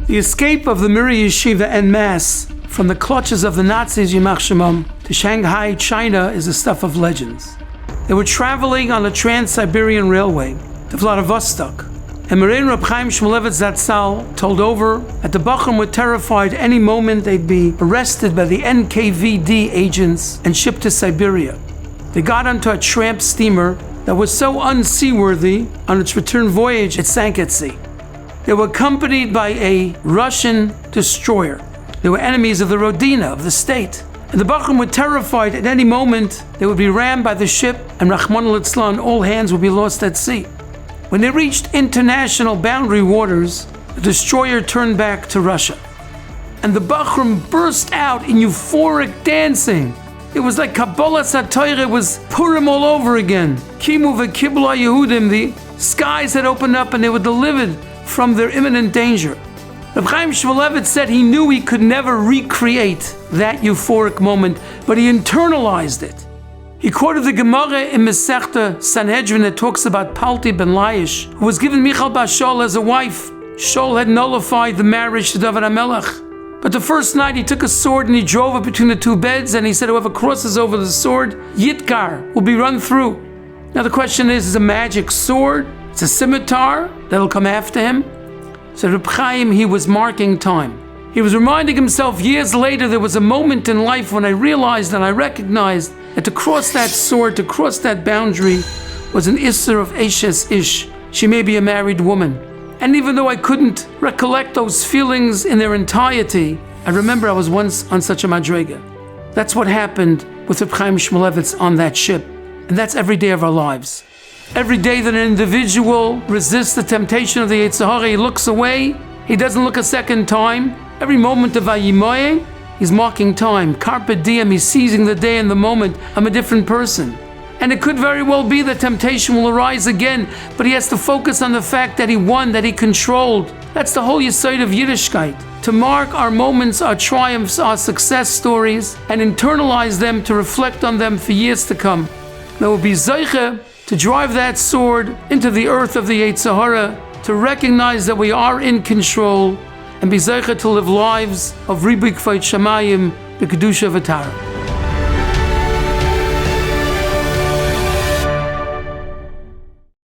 The escape of the Miri Yeshiva en masse from the clutches of the Nazis, Yimach Shemam, to Shanghai, China is the stuff of legends. They were traveling on the Trans-Siberian Railway to Vladivostok, and Moraine Reb Chaim Shmulevitz Zatzal told over that the Bachrim were terrified any moment they'd be arrested by the NKVD agents and shipped to Siberia. They got onto a tramp steamer that was so unseaworthy on its return voyage it sank at sea. They were accompanied by a Russian destroyer. They were enemies of the Rodina, of the state. And the Bachrim were terrified at any moment they would be rammed by the ship, and Rahman al-Islam, all hands would be lost at sea. When they reached international boundary waters, the destroyer turned back to Russia. And the Bachrim burst out in euphoric dancing. It was like Kabbalah Satayr, it was Purim all over again. Kimu v'kibla Yehudim, the skies had opened up and they were delivered from their imminent danger. Reb Chaim Shmulevitz said he knew he could never recreate that euphoric moment, but he internalized it. He quoted the Gemara in Masechta Sanhedrin that talks about Palti ben Laish, who was given Michal bas Shaul as a wife. Shaul had nullified the marriage to David HaMelech. But the first night he took a sword and he drove it between the two beds, and he said whoever crosses over the sword, Yitkar, will be run through. Now the question is a magic sword? It's a scimitar that'll come after him? So Reb Chaim, he was marking time. He was reminding himself years later, there was a moment in life when I realized and I recognized that to cross that sword, to cross that boundary, was an Isser of Eshes Ish. She may be a married woman. And even though I couldn't recollect those feelings in their entirety, I remember I was once on such a madrega. That's what happened with Reb Chaim Shmulevitz on that ship. And that's every day of our lives. Every day that an individual resists the temptation of the Yetzer, he looks away, he doesn't look a second time. Every moment of Vayimoye, he's marking time. Carpe diem, he's seizing the day and the moment. I'm a different person. And it could very well be that temptation will arise again, but he has to focus on the fact that he won, that he controlled. That's the whole yesod of Yiddishkeit. To mark our moments, our triumphs, our success stories, and internalize them to reflect on them for years to come. There will be Zeiche to drive that sword into the earth of the Yetzer, to recognize that we are in control, and be Zeiche to live lives of Ribik Vayt Shamayim, the Kedusha V'Tara.